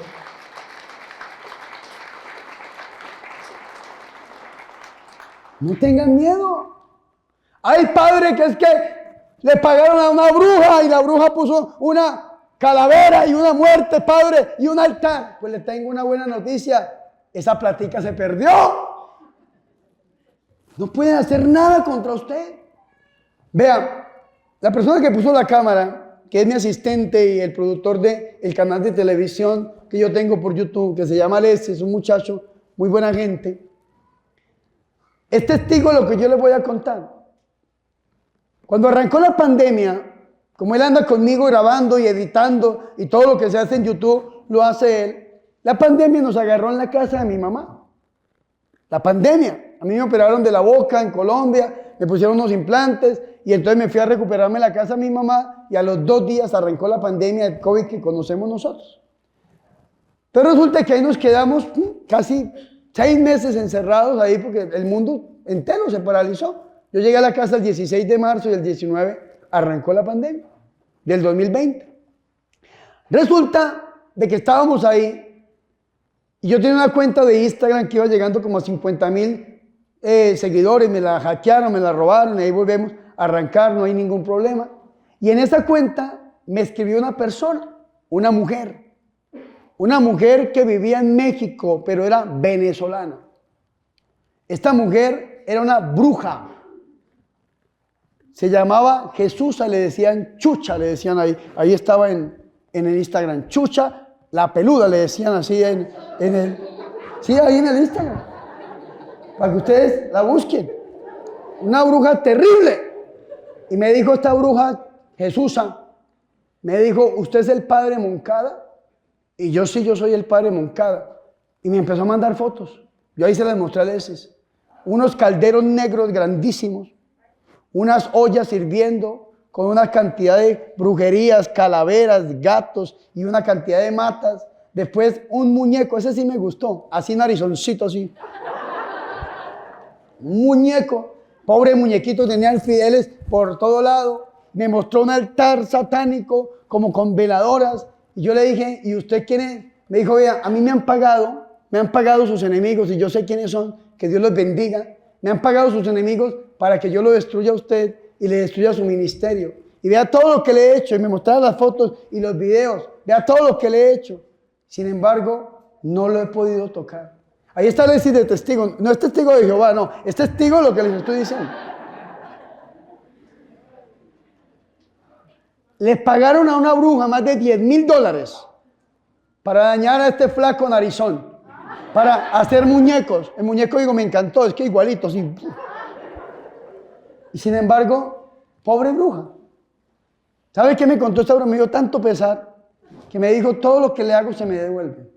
No tengan miedo. Hay padres que es que le pagaron a una bruja y la bruja puso una calavera y una muerte, padre, y un altar. Pues le tengo una buena noticia. Esa platica se perdió. No pueden hacer nada contra usted. Vean, la persona que puso la cámara, que es mi asistente y el productor del canal de televisión que yo tengo por YouTube, que se llama Alessi, es un muchacho, muy buena gente. Es testigo de lo que yo les voy a contar. Cuando arrancó la pandemia, como él anda conmigo grabando y editando y todo lo que se hace en YouTube lo hace él, la pandemia nos agarró en la casa de mi mamá. La pandemia. A mí me operaron de la boca en Colombia, me pusieron unos implantes y entonces me fui a recuperarme en la casa de mi mamá y a los 2 días arrancó la pandemia del COVID que conocemos nosotros. Pero resulta que ahí nos quedamos casi 6 meses encerrados ahí porque el mundo entero se paralizó. Yo llegué a la casa el 16 de marzo y el 19 arrancó la pandemia del 2020. Resulta de que estábamos ahí y yo tenía una cuenta de Instagram que iba llegando como a 50,000 seguidores. Me la hackearon, me la robaron y ahí volvemos a arrancar, no hay ningún problema. Y en esa cuenta me escribió una persona, una mujer que vivía en México, pero era venezolana. Esta mujer era una bruja. Se llamaba Jesusa, le decían Chucha, le decían ahí estaba en el Instagram. Chucha, la peluda, le decían así ahí en el Instagram. Para que ustedes la busquen. Una bruja terrible. Y me dijo esta bruja, Jesusa, me dijo, ¿usted es el padre Moncada? Y yo sí, yo soy el padre Moncada. Y me empezó a mandar fotos. Yo ahí se las mostré a veces. Unos calderos negros grandísimos. Unas ollas hirviendo con una cantidad de brujerías, calaveras, gatos y una cantidad de matas. Después un muñeco, ese sí me gustó, así narizoncito, así. Un muñeco, pobre muñequito, tenía alfideles por todo lado. Me mostró un altar satánico como con veladoras. Y yo le dije, ¿y usted quién es? Me dijo, vea, a mí me han pagado sus enemigos y yo sé quiénes son, que Dios los bendiga. Me han pagado sus enemigos para que yo lo destruya a usted y le destruya su ministerio. Y vea todo lo que le he hecho. Y me mostraba las fotos y los videos. Vea todo lo que le he hecho. Sin embargo, no lo he podido tocar. Ahí está Leslie de testigo. No es testigo de Jehová, no. Es testigo de lo que les estoy diciendo. Les pagaron a una bruja más de $10,000 para dañar a este flaco narizón. Para hacer muñecos. El muñeco, digo, me encantó, es que igualito, sí. Y sin embargo, pobre bruja. ¿Sabe qué me contó esta bruja? Me dio tanto pesar que me dijo, todo lo que le hago se me devuelve.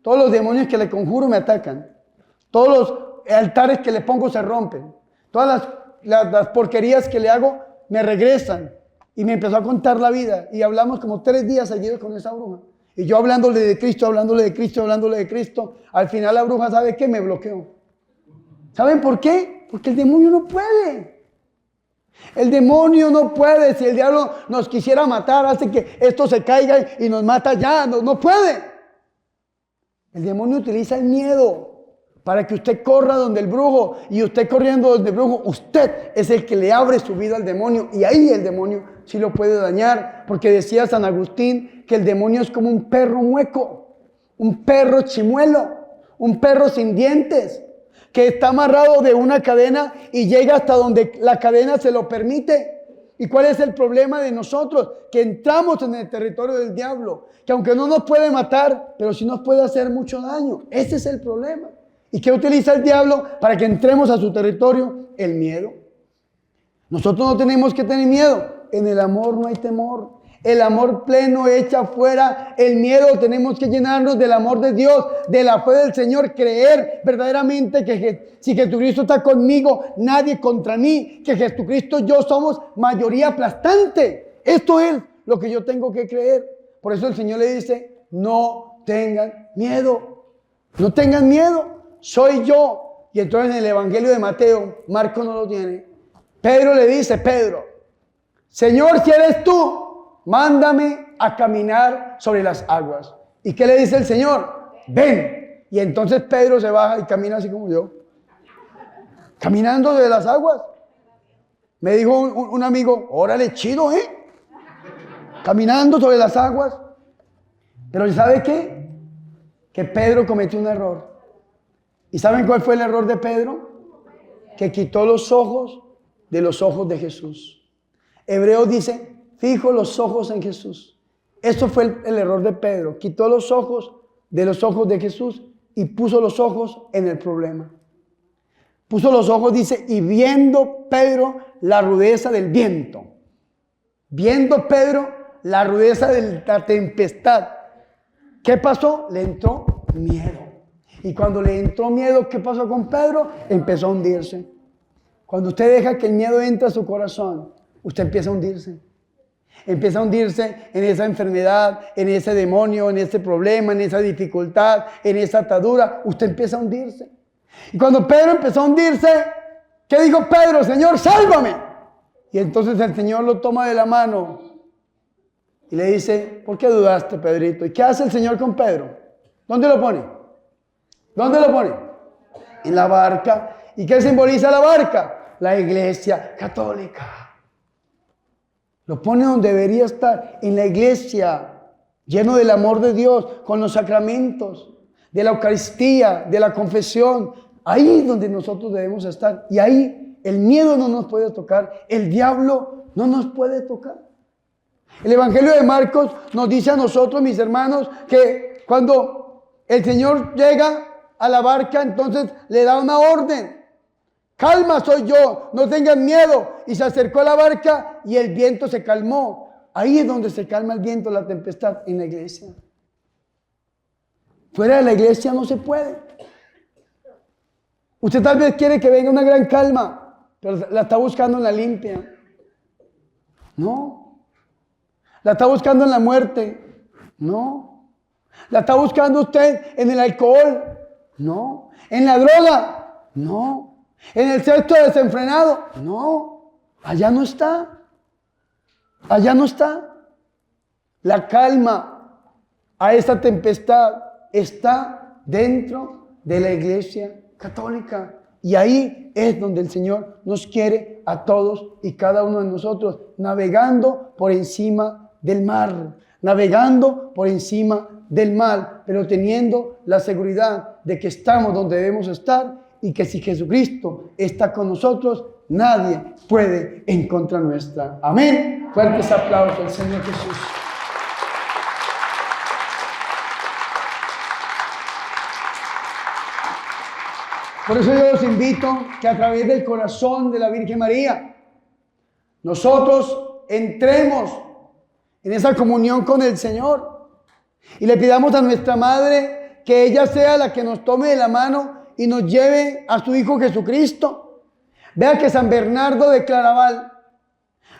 Todos los demonios que le conjuro me atacan. Todos los altares que le pongo se rompen. Todas las porquerías que le hago me regresan. Y me empezó a contar la vida. Y hablamos como 3 días seguidos con esa bruja. Y yo hablándole de Cristo, hablándole de Cristo, hablándole de Cristo. Al final la bruja, ¿sabe qué? Me bloqueó. ¿Saben por qué? Porque el demonio no puede. El demonio no puede. Si el diablo nos quisiera matar, hace que esto se caiga y nos mata ya. No puede. El demonio utiliza el miedo para que usted corra donde el brujo, y usted corriendo donde el brujo, usted es el que le abre su vida al demonio, y ahí el demonio sí lo puede dañar, porque decía San Agustín que el demonio es como un perro mueco, un perro chimuelo, un perro sin dientes, que está amarrado de una cadena y llega hasta donde la cadena se lo permite. ¿Y cuál es el problema de nosotros? Que entramos en el territorio del diablo, que aunque no nos puede matar, pero sí nos puede hacer mucho daño. Ese es el problema. ¿Y qué utiliza el diablo para que entremos a su territorio? El miedo. Nosotros no tenemos que tener miedo. En el amor no hay temor. El amor pleno echa fuera el miedo. Tenemos que llenarnos del amor de Dios, de la fe del Señor, creer verdaderamente que si Jesucristo está conmigo, nadie contra mí, que Jesucristo y yo somos mayoría aplastante. Esto es lo que yo tengo que creer. Por eso el Señor le dice, no tengan miedo. No tengan miedo. Soy yo. Y entonces en el Evangelio de Mateo, Marco no lo tiene, Pedro le dice, Pedro, Señor, si eres tú, mándame a caminar sobre las aguas. ¿Y qué le dice el Señor? Ven. Y entonces Pedro se baja y camina así como yo, caminando sobre las aguas. Me dijo un amigo, órale, chido, caminando sobre las aguas. Pero ¿sabe qué? Que Pedro cometió un error. ¿Y saben cuál fue el error de Pedro? Que quitó los ojos de los ojos de Jesús. Hebreo dice, fijo los ojos en Jesús. Eso fue el error de Pedro. Quitó los ojos de los ojos de Jesús y puso los ojos en el problema. Puso los ojos, dice, y viendo Pedro la rudeza del viento. Viendo Pedro la rudeza de la tempestad. ¿Qué pasó? Le entró miedo. Y cuando le entró miedo, ¿qué pasó con Pedro? Empezó a hundirse. Cuando usted deja que el miedo entre a su corazón, usted empieza a hundirse. Empieza a hundirse en esa enfermedad, en ese demonio, en ese problema, en esa dificultad, en esa atadura. Usted empieza a hundirse. Y cuando Pedro empezó a hundirse, ¿qué dijo Pedro? Señor, sálvame. Y entonces el Señor lo toma de la mano y le dice, ¿por qué dudaste, Pedrito? ¿Y qué hace el Señor con Pedro? ¿Dónde lo pone? ¿Dónde lo pone? En la barca. ¿Y qué simboliza la barca? La iglesia católica. Lo pone donde debería estar, en la iglesia, lleno del amor de Dios, con los sacramentos, de la Eucaristía, de la confesión. Ahí es donde nosotros debemos estar. Y ahí el miedo no nos puede tocar, el diablo no nos puede tocar. El Evangelio de Marcos nos dice a nosotros, mis hermanos, que cuando el Señor llega a la barca, entonces le da una orden. Calma, soy yo, no tengan miedo. Y se acercó a la barca y el viento se calmó. Ahí es donde se calma el viento, la tempestad, en la iglesia. Fuera de la iglesia no se puede. Usted tal vez quiere que venga una gran calma, pero la está buscando en la limpia. No. La está buscando en la muerte. No. La está buscando usted en el alcohol. No. ¿En la droga? No. ¿En el sexo desenfrenado? No. Allá no está. Allá no está. La calma a esa tempestad está dentro de la iglesia católica. Y ahí es donde el Señor nos quiere a todos y cada uno de nosotros, navegando por encima del mar, navegando por encima del mal, pero teniendo la seguridad de que estamos donde debemos estar y que si Jesucristo está con nosotros, nadie puede en contra nuestra. Amén. Fuertes aplausos al Señor Jesús. Por eso yo los invito que a través del corazón de la Virgen María, nosotros entremos en esa comunión con el Señor y le pidamos a nuestra Madre que ella sea la que nos tome de la mano y nos lleve a su Hijo Jesucristo. Vea que San Bernardo de Claraval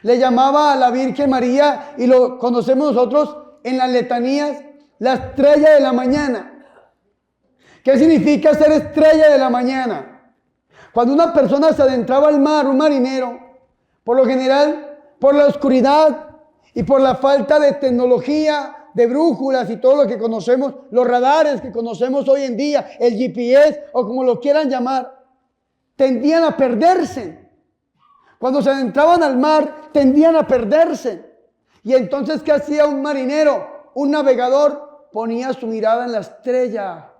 le llamaba a la Virgen María, y lo conocemos nosotros en las letanías, la estrella de la mañana. ¿Qué significa ser estrella de la mañana? Cuando una persona se adentraba al mar, un marinero, Por lo general, por la oscuridad y por la falta de tecnología, de brújulas y todo lo que conocemos, los radares que conocemos hoy en día, el GPS o como lo quieran llamar, tendían a perderse. Cuando se adentraban al mar, tendían a perderse. Y entonces, ¿qué hacía un marinero, un navegador? Ponía su mirada en la estrella.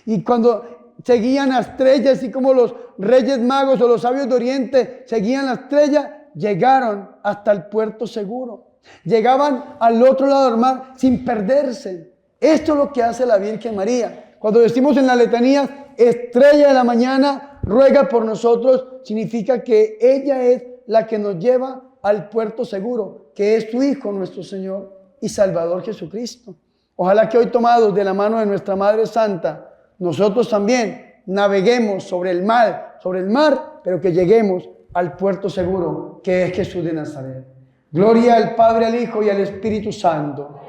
Y cuando seguían la estrella, así como los reyes magos o los sabios de Oriente seguían la estrella, llegaron hasta el puerto seguro. Llegaban al otro lado del mar sin perderse. Esto es lo que hace la Virgen María. Cuando decimos en la letanía, estrella de la mañana, ruega por nosotros, significa que ella es la que nos lleva al puerto seguro, que es su Hijo, nuestro Señor y Salvador Jesucristo. Ojalá que hoy, tomados de la mano de nuestra Madre Santa, nosotros también naveguemos sobre el mar, pero que lleguemos al puerto seguro, que es Jesús de Nazaret. Gloria al Padre, al Hijo y al Espíritu Santo,